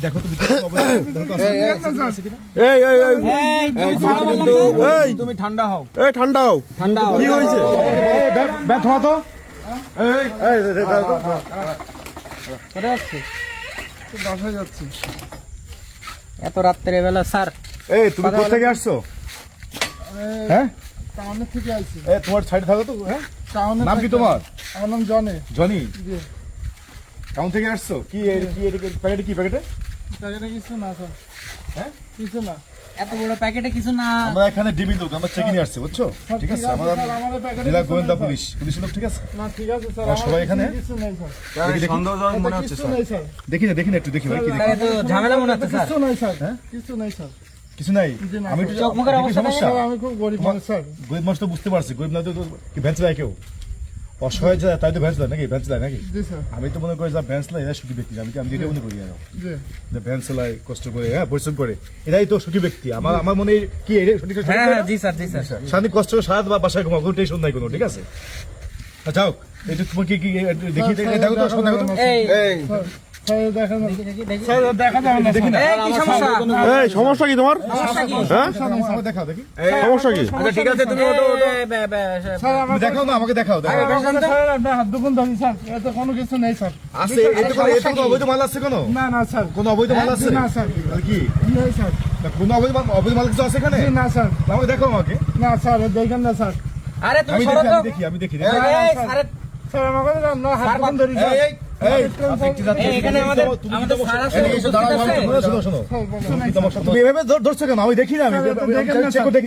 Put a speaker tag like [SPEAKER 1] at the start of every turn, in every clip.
[SPEAKER 1] দেখো তো
[SPEAKER 2] তুমি ঠান্ডা হও,
[SPEAKER 1] ঠান্ডা হও,
[SPEAKER 2] ঠান্ডা হও।
[SPEAKER 1] কি হয়েছে? ব্যথা তো
[SPEAKER 2] বাসায় যাচ্ছি এত রাত্রে বেলা। স্যার
[SPEAKER 1] তুমি কোথা থেকে আসছো? হ্যাঁ,
[SPEAKER 2] টাউনের থেকে আইছি।
[SPEAKER 1] তোমার সাইডে থাকো তো। হ্যাঁ, নাম কি তোমার?
[SPEAKER 2] আমার নাম জনি।
[SPEAKER 1] জনি, টাউন থেকে আসছো? কি প্যাকেটে কি প্যাকেটে?
[SPEAKER 2] প্যাকেটে কিছু না স্যার।
[SPEAKER 1] হ্যাঁ,
[SPEAKER 2] কিছু না, এত বড় প্যাকেটে কিছু না।
[SPEAKER 1] আমরা এখানে ডিবি লোক, আমরা চেকিং এ আসছে, বুঝছো? ঠিক আছে, আমাদের জেলা গোয়েন্দা পুলিশের লোক। ঠিক আছে
[SPEAKER 2] না, ঠিক আছে স্যার,
[SPEAKER 1] আমরা সবাই এখানে
[SPEAKER 2] কিছু নেই স্যার।
[SPEAKER 1] সন্দেহজনক মনে হচ্ছে স্যার। দেখি না একটু দেখি ভাই, কি দেখি?
[SPEAKER 2] তো ঝামেলা মনে হচ্ছে স্যার।
[SPEAKER 1] কিছু নাই স্যার।
[SPEAKER 2] হ্যাঁ, কিছু নাই স্যার।
[SPEAKER 1] কিছু নাই। আমি একটু
[SPEAKER 2] চকমকের অবস্থা
[SPEAKER 1] সমস্যা।
[SPEAKER 2] আমি খুব গরিব মানুষ স্যার।
[SPEAKER 1] গরিব মানুষ তো বুঝতে পারছি, গরিব না তো কি ভ্যান্স দেয় কেউ? অসহায় যায় তাই তো ভ্যান্স দেয় নাকি? ভ্যান্স দেয় নাকি?
[SPEAKER 2] জি স্যার।
[SPEAKER 1] আমি তো মনে করি যা ভ্যান্স লাই এরা সুখী ব্যক্তি। আমি যেটা মনে করি আর
[SPEAKER 2] জি
[SPEAKER 1] যে ভ্যান্স লাই কষ্ট করে, হ্যাঁ, পরিশ্রম করে, এরাই তো সুখী ব্যক্তি। আমার মনে হয় কি সঠিক?
[SPEAKER 2] হ্যাঁ হ্যাঁ, জি স্যার, জি স্যার।
[SPEAKER 1] শান্তি কষ্ট করে সারা বাসায় ঘুমাও, কোনো টেনশন নাই কোনো। ঠিক আছে, যাও। এটা তোমার কি কি দেখি দেখো তো, শোনা তো। সমস্যা কি তোমার? দেখাও দেখি সমস্যা কি?
[SPEAKER 2] ঠিক আছে, তুমি
[SPEAKER 1] দেখাও না, আমাকে দেখাও।
[SPEAKER 2] কোনো কিছু নেই স্যার।
[SPEAKER 1] আছে অবৈধ মাল আছে? কোনো
[SPEAKER 2] না না স্যার,
[SPEAKER 1] কোনো অবৈধ মাল আছে
[SPEAKER 2] না স্যার।
[SPEAKER 1] কি
[SPEAKER 2] নেই স্যার,
[SPEAKER 1] কোনো অবৈধ মাল কিছু আছে এখানে?
[SPEAKER 2] না স্যার।
[SPEAKER 1] আমাকে দেখাও আমাকে।
[SPEAKER 2] না স্যার, দেখেন না স্যার। আরে তুমি
[SPEAKER 1] আমি দেখি
[SPEAKER 2] স্যার, আমাকে হাত বন্ধ ধরি স্যার। এখানে আমাদের স্যার আছে।
[SPEAKER 1] তুমি এভাবে ধরছো কেন? আমি দেখি না, আমি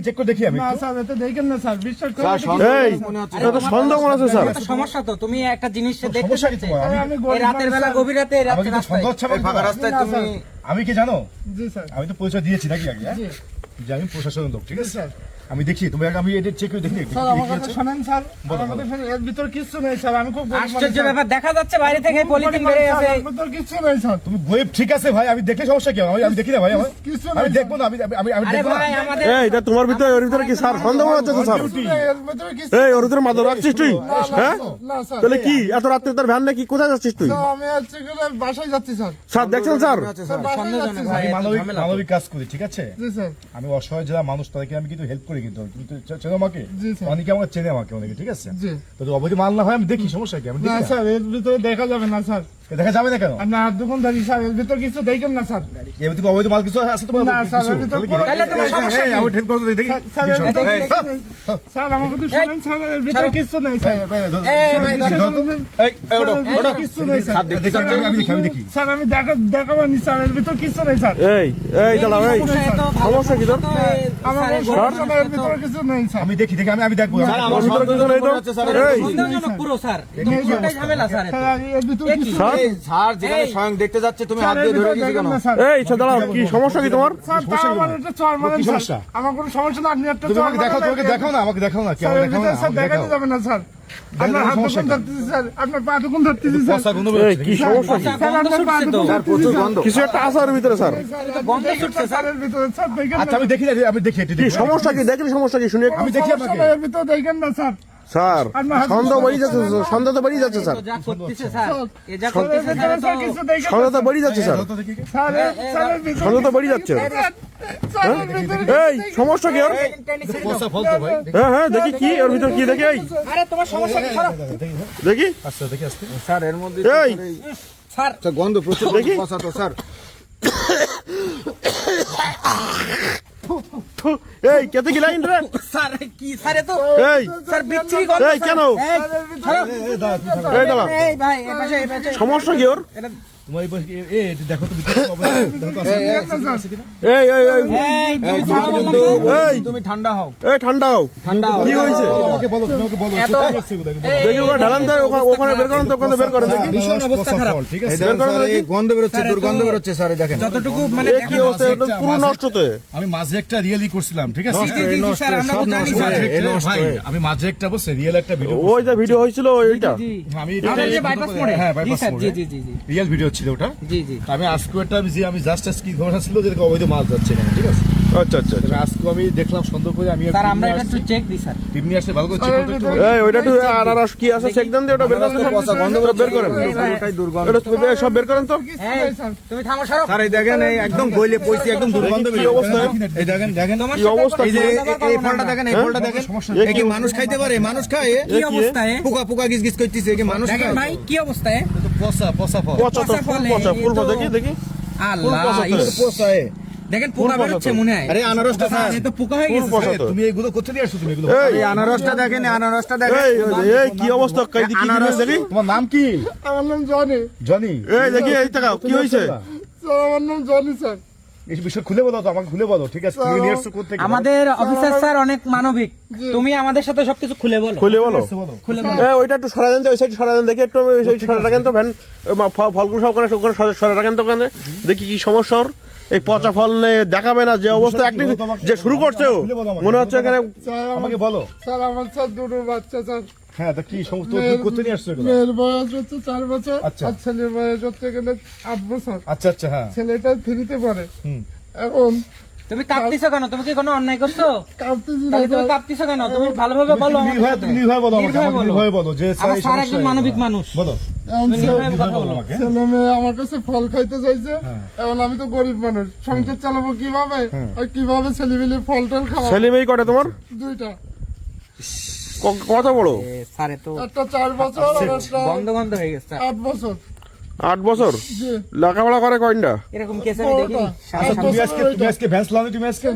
[SPEAKER 1] চেক করে দেখি আমি।
[SPEAKER 2] না স্যার, এটা দেখেন না স্যার, বিশ্বাস করুন।
[SPEAKER 1] সন্দেহ মনে আছে স্যার।
[SPEAKER 2] সমস্যা তো তুমি একটা জিনিস দেখতে
[SPEAKER 1] সমস্যা কি তোমার?
[SPEAKER 2] আমি রাতের বেলা, গভীর রাতে
[SPEAKER 1] আমাকে তো সন্দেহ হচ্ছে আমার ফাঁকা রাস্তায় তুমি। আমি কি জানো?
[SPEAKER 2] জি স্যার।
[SPEAKER 1] আমি তো পরিচয় দিয়েছি নাকি আগে?
[SPEAKER 2] জি
[SPEAKER 1] যে আমি প্রশাসনের লোক। ঠিক আছে
[SPEAKER 2] স্যার।
[SPEAKER 1] আমি দেখি তুমি, আমি এটা চেক করে দেখি।
[SPEAKER 2] স্যার, আমার কথা শুনেন স্যার। আমাদের এর ভিতর কিছু নেই স্যার। আমি খুব আশ্চর্য ব্যাপার, দেখা যাচ্ছে বাইরে থেকে পলিথিন বেরিয়ে আছে। এর ভিতর কিছু নেই স্যার।
[SPEAKER 1] তুমি গরিব, ঠিক আছে ভাই, আমি দেখলে সমস্যা কি? আমি দেখি না ভাই,
[SPEAKER 2] কিছু
[SPEAKER 1] আমি
[SPEAKER 2] নেই।
[SPEAKER 1] দেখবো না, আমি
[SPEAKER 2] আরে
[SPEAKER 1] দেখবো না।
[SPEAKER 2] ভাই, আমাদের
[SPEAKER 3] এটা তোমার ভিতরে, ওর ভিতরে কি স্যার সন্দেহ হচ্ছে তো স্যার?
[SPEAKER 2] এর ভিতরে কিছু
[SPEAKER 3] ওর ভিতরে মাদক রাখছিস তুই? হ্যাঁ,
[SPEAKER 2] না স্যার।
[SPEAKER 3] তাহলে কি এত রাত্রে তোর ভ্যান নাকি? কোথায় যাচ্ছিস তুই?
[SPEAKER 2] স্যার, আমি আজকে বাসায় যাচ্ছি স্যার।
[SPEAKER 3] স্যার দেখছেন স্যার?
[SPEAKER 2] স্যার, বাসায় যাচ্ছি
[SPEAKER 1] আমি
[SPEAKER 2] স্যার।
[SPEAKER 1] মানবিক কাজ করি। ঠিক আছে,
[SPEAKER 2] জি স্যার।
[SPEAKER 1] আমি অসহায় যারা মানুষ তাদেরকে আমি কিন্তু হেল্প করি। কিন্তু তুমি তো চেনো আমাকে,
[SPEAKER 2] জি স্যার।
[SPEAKER 1] অনেকে আমাকে চেনে আমাকে অনেকে। ঠিক আছে,
[SPEAKER 2] জি।
[SPEAKER 1] তো অবৈধ মাল না হয় আমি দেখি, সমস্যা কি? আমি
[SPEAKER 2] না
[SPEAKER 1] দেখি না।
[SPEAKER 2] স্যার, এর ভিতরে দেখা যাবে না স্যার।
[SPEAKER 1] দেখা যাবে না কেন?
[SPEAKER 2] আপনি হাত দোকানদারি স্যার, এর ভিতরে কিছু দেখেন না স্যার।
[SPEAKER 1] এবার তুমি অবৈধ মাল কিছু আছে তোমার?
[SPEAKER 2] না স্যার, এর ভিতরে কোনো-
[SPEAKER 1] তাহলে তোমার সমস্যা কি? আমি হেল্প করতে দেখি।
[SPEAKER 2] স্যার, এর ভিতরে কিছু নেই। স্যার, আমার কথা শুনেন স্যার, এর ভিতরে কিছু নেই স্যার। কিছু নেই স্যার।
[SPEAKER 1] আমি দেখি।
[SPEAKER 2] স্যার, আমি দেখাবানি স্যার, এর ভিতরে কিছু নেই স্যার।
[SPEAKER 3] এই দাঁড়াও, এই সমস্যা কি তোর?
[SPEAKER 2] আমার কোনো সমস্যা নেই, এর ভিতরে কিছু নেই স্যার।
[SPEAKER 1] আমি দেখি আমি দেখবো।
[SPEAKER 3] ওর ভিতরে কিছু নেই তো? এই
[SPEAKER 2] সন্দেহজনক পুরো স্যার। ঝামেলা স্যার, এর ভিতরে কিছু
[SPEAKER 3] স্যার,
[SPEAKER 2] নেই।
[SPEAKER 4] স্যার, যেখানে স্বয়ং দেখতে যাচ্ছে তুমি হাত
[SPEAKER 2] স্যার,
[SPEAKER 4] দিয়ে
[SPEAKER 2] এর
[SPEAKER 4] ধরে
[SPEAKER 2] ভিতরে
[SPEAKER 4] দিয়েছো কেন?
[SPEAKER 2] দেখেন না স্যার।
[SPEAKER 3] এই দাঁড়াও, কি সমস্যা কি তোমার?
[SPEAKER 2] স্যার, তা আমার একটা চড় মারেন
[SPEAKER 1] কি
[SPEAKER 2] স্যার।
[SPEAKER 1] সমস্যা?
[SPEAKER 2] আমার কোনো সমস্যা না, আপনি একটা
[SPEAKER 1] তুমি
[SPEAKER 2] চড়
[SPEAKER 1] আমাকে দেখাও,
[SPEAKER 2] মারেন।
[SPEAKER 1] তোমাকে দেখাও না, আমাকে দেখাও না, কি
[SPEAKER 2] স্যার,
[SPEAKER 1] আমাকে
[SPEAKER 2] এর
[SPEAKER 1] দেখাও
[SPEAKER 2] ভিতরে
[SPEAKER 1] না,
[SPEAKER 2] স্যার
[SPEAKER 1] আমাকে
[SPEAKER 2] দেখাতে
[SPEAKER 1] দেখাও।
[SPEAKER 2] যাবে না স্যার। আপনার হাত
[SPEAKER 1] সমস্যা
[SPEAKER 2] দোকান
[SPEAKER 1] কি?
[SPEAKER 2] ধরতেছি স্যার, আপনার পা দোকান ধরতেছি স্যার।
[SPEAKER 1] পচা গন্ধ
[SPEAKER 3] এই
[SPEAKER 1] বেরোচ্ছে।
[SPEAKER 3] কি সমস্যা কি?
[SPEAKER 2] স্যার, আপনার পা দোকান ধরতেছি স্যার।
[SPEAKER 3] কিছু একটা আছে ওর ভিতরে স্যার।
[SPEAKER 2] গন্ধ ছুটছে স্যার, এর ভিতরে স্যার দেখেন না।
[SPEAKER 1] আচ্ছা, আমি দেখি না, আমি দেখি একটু
[SPEAKER 3] কি
[SPEAKER 1] দেখি।
[SPEAKER 3] সমস্যা কি? দেখলি সমস্যা কি? শুনি একটু।
[SPEAKER 1] আমি দেখি
[SPEAKER 2] সমস্যা
[SPEAKER 1] আমাকে।
[SPEAKER 2] নেই, এর ভিতরে দেখেন না স্যার।
[SPEAKER 3] স্যার, সন্দেহ বেরিয়ে যাচ্ছে, সন্দেহ তো বেরিয়ে যাচ্ছে স্যার।
[SPEAKER 2] যা করতেছে স্যার, এ যা করতেছে স্যার, স্যার কিছু দেখেন না।
[SPEAKER 3] সন্দেহ তো বেরিয়ে যাচ্ছে স্যার।
[SPEAKER 1] তো দেখি।
[SPEAKER 2] স্যার, স্যার, এর ভিতরে
[SPEAKER 3] সন্দেহ তো বেরিয়ে যাচ্ছে।
[SPEAKER 2] স্যার, এর ভিতরে
[SPEAKER 3] এই সমস্যা কি ওর?
[SPEAKER 1] পচা ফল তো ভাই।
[SPEAKER 3] হ্যাঁ দেখি কি ওর ভিতর কি দেখি? এই
[SPEAKER 2] আরে তোমার সমস্যা কি স্যার?
[SPEAKER 3] দেখি।
[SPEAKER 1] আচ্ছা, দেখি আসতে।
[SPEAKER 4] স্যার, এর মধ্যে
[SPEAKER 3] এই
[SPEAKER 2] স্যার,
[SPEAKER 4] গন্ধ প্রচুর
[SPEAKER 3] দেখি।
[SPEAKER 4] পচা তো স্যার।
[SPEAKER 3] এই কেতে কি লাইন রে?
[SPEAKER 2] স্যার কি স্যার, এ তো
[SPEAKER 3] এই
[SPEAKER 2] স্যার বিচ্ছিরি গন্ধ
[SPEAKER 3] এই কেন? এই দাঁড়া,
[SPEAKER 2] এই ভাই, এ পাশে
[SPEAKER 3] সমস্যা কি ওর?
[SPEAKER 1] তোমার এই দেখো তো ভিতরে দেখো তো আছে।
[SPEAKER 3] এই এই এই
[SPEAKER 2] এই
[SPEAKER 3] এই
[SPEAKER 4] তুমি ঠান্ডা হও,
[SPEAKER 3] এই ঠান্ডা হও।
[SPEAKER 4] ঠান্ডা হও।
[SPEAKER 3] কি হয়েছে?
[SPEAKER 1] আমাকে বলো, তুমি আমাকে বলো।
[SPEAKER 2] এত-
[SPEAKER 1] কোথায় আসছে এগুলো?
[SPEAKER 3] দেখি ওখানে ঢালান দেয়, ওখানে বের করেন তো, ওখানে বের করেন দেখি।
[SPEAKER 2] ভীষণ অবস্থা খারাপ।
[SPEAKER 1] ফল, ঠিক
[SPEAKER 4] এই
[SPEAKER 1] আছে।
[SPEAKER 4] দেখেন স্যার, এই গন্ধ বেরোচ্ছে, দুর্গন্ধ বেরোচ্ছে স্যার, এই দেখেন।
[SPEAKER 2] যতটুকু মানে
[SPEAKER 3] এ কি অবস্থা? এটা তো পুরো নষ্ট তো।
[SPEAKER 1] আমি মাঝে একটা রিয়েলি করছিলাম, ঠিক আছে।
[SPEAKER 2] জি, জি, জি, স্যার, আমরা তো জানি স্যার।
[SPEAKER 1] ভাই, আমি মাঝে একটা বসে রিয়েল একটা ভিডিও
[SPEAKER 3] ওই যে ভিডিও হয়েছিল ওইটা।
[SPEAKER 1] আমি
[SPEAKER 2] আমাদের যে বাইপাস মোড়ে।
[SPEAKER 1] হ্যাঁ,
[SPEAKER 2] জি
[SPEAKER 1] বাইপাস
[SPEAKER 2] স্যার,
[SPEAKER 1] মোড়ে।
[SPEAKER 2] জি জি জি জি
[SPEAKER 1] রিয়েল ভিডিও ছিল ওটা।
[SPEAKER 2] জি জি।
[SPEAKER 1] আমি আজকে একটা আমি জাস্ট কি ঘটনা ছিল, যেরকম অবৈধ মাল যাচ্ছে এখানে, ঠিক আছে।
[SPEAKER 3] আচ্ছা আচ্ছা আচ্ছা।
[SPEAKER 1] আজকে আমি দেখলাম সন্দেহ করে আমি
[SPEAKER 2] স্যার আমরা এটা একটু চেক দিই স্যার।
[SPEAKER 1] টিম নিয়ে আসলে ভালো করে চেক করতে একটু
[SPEAKER 3] এই ওইটা একটু আনারস কি আছে চেক দেন দিয়ে ওটা বের করেন তো।
[SPEAKER 4] পচা গন্ধ
[SPEAKER 3] ওটা বের করেন
[SPEAKER 4] পুরোটাই দুর্গন্ধ।
[SPEAKER 3] এটা তুমি সব বের করেন তো।
[SPEAKER 2] এই, তুমি থামো সরো।
[SPEAKER 4] স্যার এই দেখেন এই একদম গইলে পয়সি একদম দুর্গন্ধ
[SPEAKER 3] কি অবস্থা?
[SPEAKER 4] এই দেখেন দেখেন
[SPEAKER 3] কি অবস্থা?
[SPEAKER 4] এই যে এই ফলটা দেখেন এই ফলটা দেখেন এ কি মানুষ খাইতে পারে? মানুষ খায় এ?
[SPEAKER 2] কি অবস্থা এ?
[SPEAKER 4] পোকা পোকা গিজ গিজ করতেছে এ কি মানুষ
[SPEAKER 2] দেখেন
[SPEAKER 4] খায়?
[SPEAKER 2] ভাই কি অবস্থা এ?
[SPEAKER 1] পচা পচা ফল
[SPEAKER 3] পচা তো ফুল পচা ফুল পচা দেখি দেখি
[SPEAKER 2] আল্লাহ,
[SPEAKER 3] পচা তো।
[SPEAKER 2] ইস,
[SPEAKER 4] পোকা এ।
[SPEAKER 2] দেখেন পোকা বেরোচ্ছে মনে হয়।
[SPEAKER 4] আরে আনারসটা স্যার
[SPEAKER 2] এ তো পোকা হয়ে
[SPEAKER 3] ফুল
[SPEAKER 2] গেছে
[SPEAKER 3] পচা
[SPEAKER 2] স্যার।
[SPEAKER 3] তো।
[SPEAKER 1] তুমি এগুলো কোথা নিয়ে আসছো তুমি এগুলো
[SPEAKER 3] এই
[SPEAKER 4] এই আনারসটা দেখেন এই আনারসটা দেখেন
[SPEAKER 3] এই কি অবস্থা কাই দেখি
[SPEAKER 4] আনারস।
[SPEAKER 3] দেখি
[SPEAKER 1] তোমার নাম কি?
[SPEAKER 2] আমার নাম জনি।
[SPEAKER 1] জনি।
[SPEAKER 3] এই দেখি এই তাকাও কি হইছে?
[SPEAKER 2] স্যার আমার নাম জনি স্যার।
[SPEAKER 1] এই বিষয় খুলে বলো তো, আমাকে খুলে বলো, ঠিক আছে? তুমি নিয়ে আসছো কোথা থেকে?
[SPEAKER 2] আমাদের অফিসার স্যার অনেক মানবিক, তুমি আমাদের সাথে সবকিছু খুলে বলো।
[SPEAKER 3] খুলে বলো।
[SPEAKER 1] বলো।
[SPEAKER 2] খুলে বলো।
[SPEAKER 3] ওইটা একটু সরা দেন তো, ওই সাইড সরা দেন দেখি একটু, ওই সরা রাখেন তো ভ্যান ফলগুলো সব ওখানে সরা রাখেন তো ওখানে দেখি কি সমস্যা ওর। এই পচা ফল নিয়ে দেখাবে না যে অবস্থা অ্যাক্টিং যে শুরু করছে ও, মনে হচ্ছে এখানে
[SPEAKER 1] আমাকে বলো।
[SPEAKER 2] স্যার আমার স্যার দুটো বাচ্চা স্যার।
[SPEAKER 1] হ্যাঁ, তা কি সমস্ত তুমি কোথা নিয়ে আসছো এগুলো?
[SPEAKER 2] মেয়ের বয়স হচ্ছে 4 বছর
[SPEAKER 1] আচ্ছা।
[SPEAKER 2] আর ছেলের বয়স হচ্ছে গেলে 8 বছর।
[SPEAKER 1] আচ্ছা আচ্ছা, হ্যাঁ।
[SPEAKER 2] ছেলেটা ফ্রিতে পড়ে।
[SPEAKER 1] হুম।
[SPEAKER 2] এখন
[SPEAKER 5] তুমি কাঁপতেছো কেন? তুমি কি কোনো অন্যায় করছো?
[SPEAKER 2] কাঁপতেছি না
[SPEAKER 5] তাহলে তুমি
[SPEAKER 2] স্যার।
[SPEAKER 5] কাঁপতেছো কেন? তুমি ভালোভাবে বলো আমাকে।
[SPEAKER 1] তুমি নির্ভয় বলো আমাকে,
[SPEAKER 5] নির্ভয়ে
[SPEAKER 1] আমাকে
[SPEAKER 5] বলো।
[SPEAKER 1] নির্ভয় বলো যে
[SPEAKER 5] আমার
[SPEAKER 1] এই
[SPEAKER 5] স্যার
[SPEAKER 1] সমস্যা
[SPEAKER 5] একজন
[SPEAKER 1] এই
[SPEAKER 5] মানবিক
[SPEAKER 1] বলো।
[SPEAKER 5] মানুষ।
[SPEAKER 1] বলো।
[SPEAKER 2] এখন
[SPEAKER 5] তুমি
[SPEAKER 2] স্যার,
[SPEAKER 5] নির্ভয়ে কথা বলো।
[SPEAKER 1] আমাকে।
[SPEAKER 2] ছেলে মেয়ে আমার কাছে ফল খাইতে চাইছে। এখন আমি তো গরিব মানুষ, সংসার চালাবো কিভাবে? আর কিভাবে ছেলেমেয়ে ফল টল খাওয়াবো?
[SPEAKER 3] ছেলে মেয়ে কটা তোমার?
[SPEAKER 2] দুইটা,
[SPEAKER 3] কত বড়?
[SPEAKER 5] স্যারে তো
[SPEAKER 2] একটা 4 বছর আর একটা
[SPEAKER 5] বন্ধ বন্ধ হয়ে গেছে।
[SPEAKER 2] 8 বছর।
[SPEAKER 3] 8 বছর?
[SPEAKER 2] জি,
[SPEAKER 3] লেখাপড়া করে কয়টা?
[SPEAKER 5] এরকম কেস আমি দেখিনি।
[SPEAKER 2] বড়টা।
[SPEAKER 1] তুমি আজকে ভ্যান্স লাও তুমি আজকে?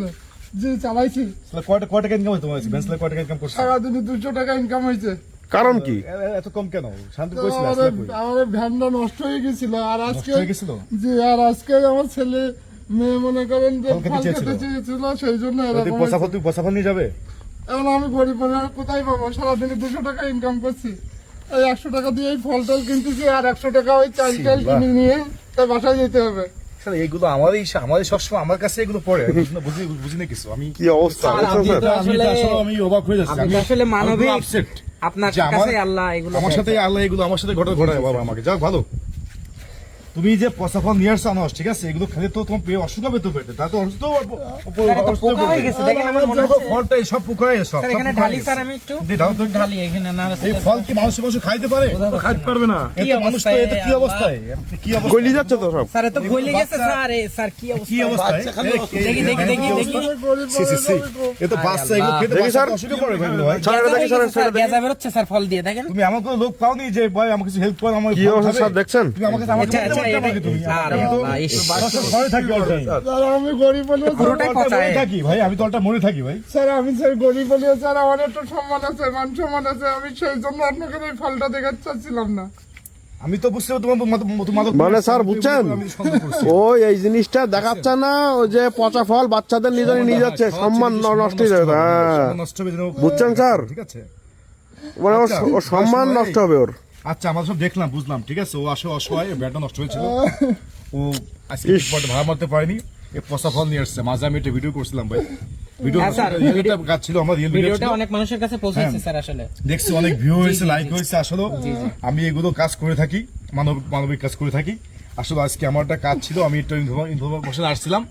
[SPEAKER 2] জি চালাইছি,
[SPEAKER 1] তাহলে কয় টাকা ইনকাম হয় তোমার? ভ্যান্স লাই কয় টাকা ইনকাম করছো?
[SPEAKER 2] সারাদিনে 200 টাকা ইনকাম হয়েছে।
[SPEAKER 3] কারণ কি?
[SPEAKER 1] এত কম কেন? শান্তি কইছিল
[SPEAKER 2] আমাদের
[SPEAKER 1] আসলে কই?
[SPEAKER 2] আমাদের ভ্যানটা নষ্ট হয়ে গেছিল আর
[SPEAKER 1] নষ্ট
[SPEAKER 2] আজকে
[SPEAKER 1] হয়ে গেছিল?
[SPEAKER 2] জি, আর আজকে আমার ছেলে মেয়ে মনে করেন যে
[SPEAKER 1] ফল খেতে
[SPEAKER 2] ফল
[SPEAKER 1] চেয়েছিল।
[SPEAKER 2] খেতে চেয়েছিল, সেই জন্য
[SPEAKER 1] যদি
[SPEAKER 2] এরকম
[SPEAKER 1] পচা ফল
[SPEAKER 2] হয়েছে।
[SPEAKER 1] তুমি পচা ফল নিয়ে যাবে?
[SPEAKER 2] এখন আমি গরিব মানুষ, কোথায় পাবো? সারাদিনে 200 টাকা ইনকাম করছি, এই 100 টাকা দিয়ে এই ফল টল কিনতেছি আর 100 টাকা ওই চাল টাল কিনে নিয়ে তাই বাসায় যেতে হবে।
[SPEAKER 1] স্যার এইগুলো আমাদের সবসময় আমার কাছে এগুলো পড়ে, আমি বুঝি না কিছু। আমি
[SPEAKER 3] কি অবস্থা?
[SPEAKER 5] স্যার,
[SPEAKER 3] দেখছো
[SPEAKER 5] আমি
[SPEAKER 3] স্যার?
[SPEAKER 5] তো
[SPEAKER 1] আমি তো আসলে আমি অবাক হয়ে যাচ্ছি।
[SPEAKER 5] আপনি তো আসলে মানবিক।
[SPEAKER 1] আপসেট
[SPEAKER 5] আপনার
[SPEAKER 1] যে আমার-
[SPEAKER 5] কাছে আল্লাহ এগুলো
[SPEAKER 1] আমার
[SPEAKER 5] দেয়।
[SPEAKER 1] সাথে আল্লাহ এগুলো আমার সাথে ঘটায় বাবা আমাকে। যাক ভালো, তুমি যে পচা ফল নিয়ে আসছো আনারস, ঠিক আছে? এগুলো খেলে তো তোমার পেয়ে অসুখ হবে তো পেটে, তা তো অসুখ
[SPEAKER 5] স্যার, এত পোকা হয়ে গেছে, দেখেন আমার মনে হচ্ছে।
[SPEAKER 1] ফলটা সব পোকায় সব
[SPEAKER 5] স্যার, এখানে
[SPEAKER 1] পোকা হয়ে
[SPEAKER 5] ঢালি
[SPEAKER 1] গেছে।
[SPEAKER 5] স্যার, আমি একটু
[SPEAKER 1] দিয়ে দাও তো।
[SPEAKER 5] ঢালি এখানে নাড়া
[SPEAKER 1] এই ফল কি মানুষ খাইতে পারে?
[SPEAKER 3] খাইতে পারবে না।
[SPEAKER 1] এত মানুষ তো, এটা কি অবস্থায়? কি অবস্থা?
[SPEAKER 3] গলি যাচ্ছে তো সব।
[SPEAKER 5] স্যার এত গলে গেছে স্যার। স্যার কি
[SPEAKER 1] কি
[SPEAKER 5] অবস্থা?
[SPEAKER 1] অবস্থা?
[SPEAKER 5] দেখি দেখি।
[SPEAKER 2] গরিব
[SPEAKER 1] সি, সি, সি।
[SPEAKER 2] মানুষ আমি
[SPEAKER 1] এ তো বাচ্চা, এগুলো খেতে
[SPEAKER 3] দেখি
[SPEAKER 1] বাচ্চা
[SPEAKER 3] স্যার।
[SPEAKER 1] অসুখে পড়ে ভাই ভাই।
[SPEAKER 3] স্যার এটা দেখি, স্যার
[SPEAKER 5] স্যার
[SPEAKER 3] এটা দেখি।
[SPEAKER 5] গ্যাজা বেরোচ্ছে স্যার ফল দিয়ে, দেখেন।
[SPEAKER 1] তুমি আমার কোনো লোক পাওনি যে ভাই আমাকে কিছু হেল্প করো, আমার
[SPEAKER 3] কি
[SPEAKER 1] ফল
[SPEAKER 3] অবস্থা
[SPEAKER 1] খাবে?
[SPEAKER 3] স্যার দেখছেন?
[SPEAKER 1] তুমি আমাকে আমাকে
[SPEAKER 5] আচ্ছা,
[SPEAKER 1] বলতে
[SPEAKER 5] আচ্ছা,
[SPEAKER 1] পারতে
[SPEAKER 5] এটা-
[SPEAKER 1] আমাকে তুমি।
[SPEAKER 5] আরে
[SPEAKER 1] আমি তো
[SPEAKER 5] আল্লাহ, ইস।
[SPEAKER 1] বাসার ঘরে থাকি all time।
[SPEAKER 2] স্যার, আমি গরিব বলে
[SPEAKER 5] পুরোটাই পচা
[SPEAKER 1] মরে
[SPEAKER 5] এ।
[SPEAKER 1] থাকি ভাই, আমি তো অলটা মরে থাকি ভাই।
[SPEAKER 2] স্যার, আমি স্যার গরিব বলে স্যার আমার একটু সম্মান আছে, মান সম্মান আছে, আমি সেই জন্য আপনাকে এই ফলটা দেখাতে চাচ্ছিলাম না।
[SPEAKER 1] আমি তো বুঝতে তোমার
[SPEAKER 3] মানে স্যার বুঝছেন?
[SPEAKER 1] আমি সন্দেহ করছি।
[SPEAKER 3] ওই এই জিনিসটা দেখাচ্ছে না, ওই যে পচা ফল বাচ্চাদের নিজেরই নিয়ে যাচ্ছে, সম্মান নষ্ট হয়ে যাবে। হ্যাঁ,
[SPEAKER 1] সম্মান নষ্ট হবে যেন।
[SPEAKER 3] বুঝছেন স্যার?
[SPEAKER 1] ঠিক আছে।
[SPEAKER 3] মানে ওর সম্মান নষ্ট হবে ওর।
[SPEAKER 1] আচ্ছা, আমরা সব দেখলাম, বুঝলাম, ঠিক আছে। ও আসলে অসহায়, ব্যাটটা নষ্ট হয়েছিল। ও আজকে
[SPEAKER 3] ইস।
[SPEAKER 1] পরে ভাড়া মারতে পারেনি, এই পচা ফল নিয়ে আসছে। মাঝে আমি একটা ভিডিও করছিলাম ভাই, ভিডিও
[SPEAKER 5] হ্যাঁ, স্যার,
[SPEAKER 1] কাজ ছিল আমার, রিয়েল ভিডিও
[SPEAKER 5] ভিডিওটা
[SPEAKER 1] ছিল।
[SPEAKER 5] অনেক মানুষের কাছে পৌঁছেছে স্যার আসলে।
[SPEAKER 1] দেখছি অনেক ভিউ হয়েছে, লাইক হয়েছে। আসলে আমি এগুলো কাজ করে থাকি, মানবিক কাজ করে থাকি। আসলে আজকে আমার একটা কাজ ছিল, আমি একটা ইনফরমেশন আসছিলাম,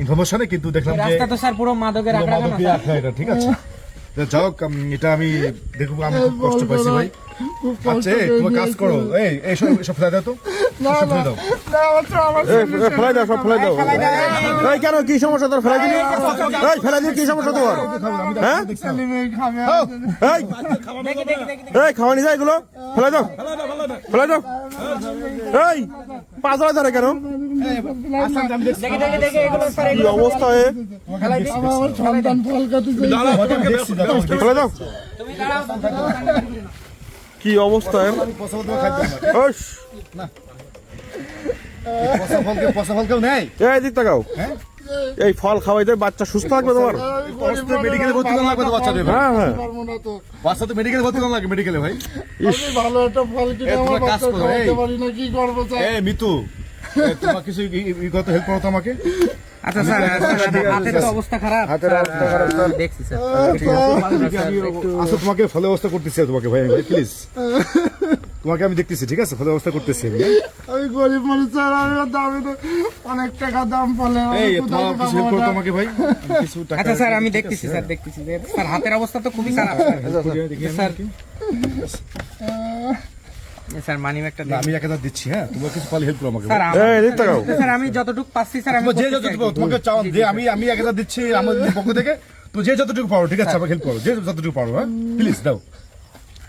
[SPEAKER 1] ইনফরমেশনে কিন্তু দেখলাম যে
[SPEAKER 5] রাস্তা তো স্যার পুরো মাদকের
[SPEAKER 1] পুরো
[SPEAKER 5] আখড়া না
[SPEAKER 1] মাদকের
[SPEAKER 5] স্যার?
[SPEAKER 1] আখড়া এটা, ঠিক আছে। তো যাই হোক, এটা আমি দেখবো, আমি খুব কষ্ট পাইছি ভাই।
[SPEAKER 2] খুব
[SPEAKER 1] আচ্ছা,
[SPEAKER 2] কষ্ট
[SPEAKER 1] এই,
[SPEAKER 2] করে
[SPEAKER 1] তোমার কাজ
[SPEAKER 2] দিয়েছি।
[SPEAKER 1] করো, এই সব ফেলে দাও তো,
[SPEAKER 2] না
[SPEAKER 1] সব
[SPEAKER 2] না
[SPEAKER 1] ফেলে দাও।
[SPEAKER 2] না, আমার
[SPEAKER 3] ফেলাই দাও, সব ফেলাই দাও। এই কেন, কি সমস্যা তোর? ফেলাই দিলি? এই ফেলাই দিলি, কি সমস্যা তোমার? হ্যাঁ?
[SPEAKER 2] ছেলে মেয়ে খাবে।
[SPEAKER 3] এই এই খাওয়ানি যায় এগুলো, ফেলাই দাও, ফেলাই দাও। এই পাঁচড়া ধরে কেন?
[SPEAKER 5] দেখি এগুলো স্যার,
[SPEAKER 3] কি অবস্থা এ?
[SPEAKER 2] আমার সন্তান ফল খেতে চাইছে।
[SPEAKER 3] ফেলাই দাও।
[SPEAKER 5] তুমি দাঁড়াও।
[SPEAKER 3] কি অবস্থা এর?
[SPEAKER 1] পচা ফল খাইতে হবে।
[SPEAKER 3] ওস,
[SPEAKER 1] পচা ফল কেউ নেই।
[SPEAKER 3] এই দিক তাকাও। এই ফল খাওয়াইতে বাচ্চা সুস্থ থাকবে তোমার।
[SPEAKER 1] মেডিকেলে ভর্তি করা লাগবে তো বাচ্চাদের।
[SPEAKER 3] হ্যাঁ হ্যাঁ,
[SPEAKER 2] পারবো না তো।
[SPEAKER 1] বাচ্চা তো মেডিকেলে ভর্তি করা লাগবে, মেডিকেলে ভাই।
[SPEAKER 2] আমি ভালো একটা ফল কিনে
[SPEAKER 1] এই,
[SPEAKER 2] আমার
[SPEAKER 1] তোমরা কাজ
[SPEAKER 2] বাচ্চা
[SPEAKER 1] করো,
[SPEAKER 2] খাওয়াতে
[SPEAKER 1] এই।
[SPEAKER 2] পারি না, কি করবো স্যার?
[SPEAKER 1] মিতু, তোমার কিছু হেল্প করো তো আমাকে।
[SPEAKER 5] আচ্ছা স্যার হাতের তো অবস্থা খারাপ
[SPEAKER 3] হাতের অবস্থা খারাপ, স্যার।
[SPEAKER 5] দেখছি স্যার
[SPEAKER 1] আচ্ছা তোমাকে ফলো অবস্থা করতেছি তোমাকে ভাই প্লিজ তোমাকে আমি দেখতেছি ঠিক আছে ফলো অবস্থা করতেছি আমি
[SPEAKER 2] আমি গরিব মানুষ স্যার, আমি দামে তো অনেক টাকা দাম ফলে
[SPEAKER 1] এই তোমার কিছু হেল্প করো তোমাকে ভাই আমি কিছু টাকা
[SPEAKER 5] আচ্ছা স্যার আমি দেখতেছি স্যার দেখতেছি স্যার হাতের অবস্থা তো খুবই খারাপ স্যার স্যার মানি ব্যাগটা
[SPEAKER 1] না, আমি 1000 দিচ্ছি হ্যাঁ তোমার কিছু পালে হেল্প করো আমাকে
[SPEAKER 5] স্যার
[SPEAKER 3] এই দিতে গাও
[SPEAKER 5] স্যার আমি যতটুকু পাচ্ছি স্যার আমি
[SPEAKER 1] তোমার যে যতটুকু তোমাকে চাও যে আমি 1000 দিচ্ছি আমাদের পক্ষ থেকে তো যে যতটুকু পারো ঠিক আছে আমাকে হেল্প করো যে যতটুকু পারো হ্যাঁ প্লিজ দাও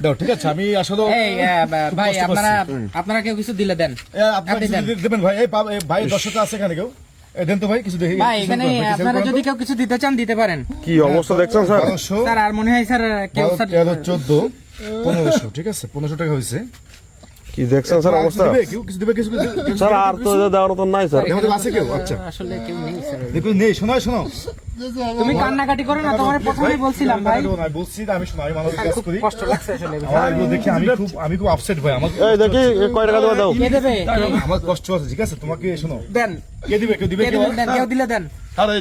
[SPEAKER 1] দাও ঠিক আছে আমি আসলে
[SPEAKER 5] এই ভাই আপনারা কেউ কিছু দিলে দেন
[SPEAKER 1] আপনারা
[SPEAKER 5] আপনি
[SPEAKER 1] কিছু
[SPEAKER 5] দেন।
[SPEAKER 1] দেবেন ভাই এই ভাই দর্শক আছে এখানে কেউ এই দেন তো ভাই কিছু দেখি
[SPEAKER 5] ভাই এখানে আপনারা যদি কেউ কিছু দিতে চান দিতে পারেন
[SPEAKER 3] কি অবস্থা দেখছেন স্যার
[SPEAKER 1] 1200
[SPEAKER 5] স্যার আর মনে হয় স্যার কেউ স্যার
[SPEAKER 1] 13 14 1500 ঠিক আছে 1500 টাকা হয়েছে
[SPEAKER 3] কি দেখছেন স্যার অবস্থা
[SPEAKER 1] দিবে কেউ কিছু দিবে কিছু
[SPEAKER 3] স্যার আর তো দেওয়ার মতন নাই স্যার
[SPEAKER 1] আমাদের আছে কেউ আচ্ছা
[SPEAKER 5] আসলে কেউ নেই স্যার
[SPEAKER 1] দেখো নেই শোনো শোনো
[SPEAKER 5] তুমি কান্নাকাটি করো না তোমার প্রথমেই বলছিলাম ভাই
[SPEAKER 1] আমি বলছি না, আমি শোনো আমি মানুষের কাজ করি
[SPEAKER 5] কষ্ট লাগছে আসলে
[SPEAKER 1] আমার এগুলো দেখে আমি খুব আপসেট ভাই আমার
[SPEAKER 3] এই দেখি কয় টাকা দেওয়া দাও
[SPEAKER 5] কে দেবে
[SPEAKER 1] আমার কষ্ট আছে ঠিক আছে তোমাকে শোনো
[SPEAKER 5] দেন
[SPEAKER 1] কে দিবে কেউ দিবে
[SPEAKER 5] কে
[SPEAKER 1] কেউ
[SPEAKER 5] দিবেন দেন কেউ দিলে দেন
[SPEAKER 3] আরে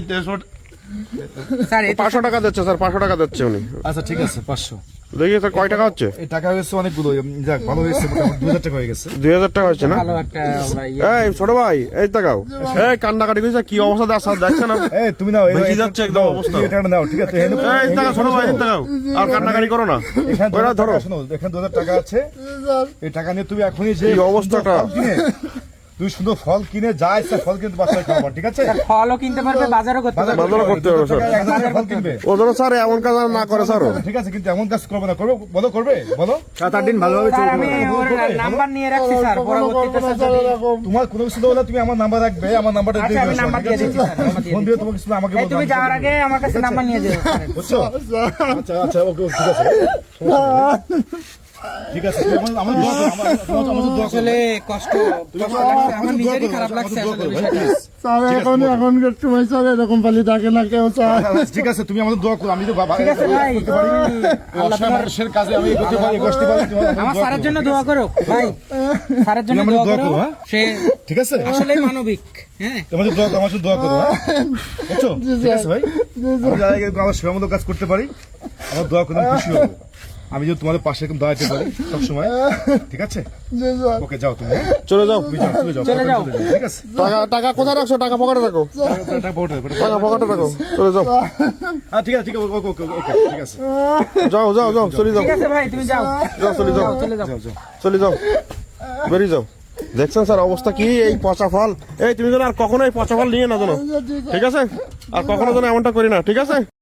[SPEAKER 5] স্যার এই
[SPEAKER 3] 500 টাকা দিচ্ছে স্যার 500 টাকা দিচ্ছে উনি
[SPEAKER 1] আচ্ছা ঠিক আছে 500
[SPEAKER 3] দেখি স্যার কয় টাকা হচ্ছে
[SPEAKER 1] এই টাকা হয়েছে অনেকগুলো যাক ভালো হয়েছে মোটামুটি 2000 টাকা হয়ে গেছে
[SPEAKER 3] 2000 টাকা হচ্ছে না
[SPEAKER 5] ভালো একটা ভাই
[SPEAKER 3] এই ছোট ভাই এই তাকাও এই কান্নাকাটি কইছে কি অবস্থা দাস দেখছেন না
[SPEAKER 1] এই তুমি নাও
[SPEAKER 3] বেশি যাচ্ছে একদম অবস্থা।
[SPEAKER 1] এটা নাও ঠিক আছে
[SPEAKER 3] এই তাকাও ছোট ভাই এই তাকাও আর কান্নাকাটি করো না
[SPEAKER 1] এখানে
[SPEAKER 3] ওরা
[SPEAKER 1] 2000
[SPEAKER 3] ধরো
[SPEAKER 1] টাকা শোনো এখানে 2000 টাকা আছে
[SPEAKER 2] স্যার
[SPEAKER 1] এই টাকা নিয়ে তুমি এখনই যে
[SPEAKER 3] এই অবস্থাটা।
[SPEAKER 1] ফল কিনে, তুই সুন্দর ফল কিনে যা ইচ্ছা ফল কিনতে বাসায় খাওয়া ঠিক আছে
[SPEAKER 5] ফলও কিনতে পারবে বাজারও করতে পারবে
[SPEAKER 3] বাজারও করতে হবে, স্যার।
[SPEAKER 1] 1000 টাকা ফল কিনবে
[SPEAKER 3] ও ধরো স্যার এমন কাজ আর না করে স্যার
[SPEAKER 1] ঠিক আছে কিন্তু এমন কাজ করবে না করবে বলো করবে বলো
[SPEAKER 4] 7-8 দিন ভালোভাবে
[SPEAKER 5] স্যার আমি ওর নাম্বার নিয়ে রাখছি স্যার পরবর্তীতে স্যার
[SPEAKER 2] স্যার
[SPEAKER 5] যদি-
[SPEAKER 2] এরকম
[SPEAKER 1] তোমার কোনো কিছু হলে তুমি আমার নাম্বার রাখবে আমার নাম্বারটা
[SPEAKER 5] আচ্ছা,
[SPEAKER 1] দিয়ে
[SPEAKER 5] আমি
[SPEAKER 1] দিও
[SPEAKER 5] নাম্বার
[SPEAKER 1] ঠিক
[SPEAKER 5] দিয়ে
[SPEAKER 1] আছে?
[SPEAKER 5] দিচ্ছি, স্যার, নাম্বার দিয়ে
[SPEAKER 1] ফোন দিয়ে তোমাকে শুধু আমাকে
[SPEAKER 5] এই
[SPEAKER 1] বলতে
[SPEAKER 5] তুমি
[SPEAKER 1] হবে।
[SPEAKER 5] যাওয়ার আগে আমার কাছে নাম্বার নিয়ে যাও স্যার।
[SPEAKER 1] বুঝছো আচ্ছা আচ্ছা ওকে ওকে, ঠিক আছে ঠিক আছে তুমি আমার দোয়া করো আমার দোয়া করো
[SPEAKER 5] আসলে কষ্ট লাগছে আমার নিজেরই খারাপ লাগছে আসলে বিষয়টা।
[SPEAKER 2] স্যার এখনকার সময় স্যার এরকম পালি থাকে না কেউ স্যার
[SPEAKER 1] ঠিক আছে তুমি আমাদের দোয়া করো আমি তো বাবা
[SPEAKER 5] ঠিক আছে ভাই আল্লাহ তোমার
[SPEAKER 1] মানুষের কাজে আমি করতে পারি বসতে পারি তুমি আমাদের
[SPEAKER 5] আমার
[SPEAKER 1] দোয়া
[SPEAKER 5] স্যারের
[SPEAKER 1] করো।
[SPEAKER 5] জন্য দোয়া করো ভাই স্যারের জন্য
[SPEAKER 1] তুমি আমাদের
[SPEAKER 5] দোয়া
[SPEAKER 1] দোয়া
[SPEAKER 5] করো
[SPEAKER 1] করো, হ্যাঁ?
[SPEAKER 5] সে
[SPEAKER 1] ঠিক আছে
[SPEAKER 5] আসলে মানবিক হ্যাঁ
[SPEAKER 1] তোমাদের দোয়া আমার সাথে দোয়া করো হ্যাঁ বুঝছো ঠিক আছে ভাই আমি যারা আমার সেবা মতো কাজ করতে পারি আমার দোয়া করে আমি খুশি হবো আমি যদি তোমাদের পাশে এরকম দাঁড়াতে পারি সবসময় ঠিক আছে
[SPEAKER 2] জি স্যার
[SPEAKER 1] ওকে যাও তুমি হ্যাঁ?
[SPEAKER 3] চলে যাও
[SPEAKER 1] তুমি যাও চলে যাও
[SPEAKER 5] চলে যাও।
[SPEAKER 1] ঠিক আছে
[SPEAKER 3] টাকা টাকা কোথায় রাখছো টাকা পকেটে রাখো
[SPEAKER 1] টাকা পকেটে রাখো,
[SPEAKER 3] টাকা পকেটে রাখো চলে যাও
[SPEAKER 1] হ্যাঁ ঠিক আছে ঠিক আছে ওকে ওকে ওকে ঠিক আছে
[SPEAKER 3] যাও যাও যাও চলে যাও
[SPEAKER 5] ঠিক আছে ভাই তুমি যাও
[SPEAKER 3] যাও চলে যাও
[SPEAKER 5] চলে যাও
[SPEAKER 1] যাও যাও
[SPEAKER 3] চলে যাও বেরিয়ে যাও দেখছেন স্যার অবস্থা কি এই পচা ফল এই তুমি যেন আর কখনো এই পচা ফল নিয়ে না জানো ঠিক আছে আর কখনো যেন এমনটা করি না ঠিক আছে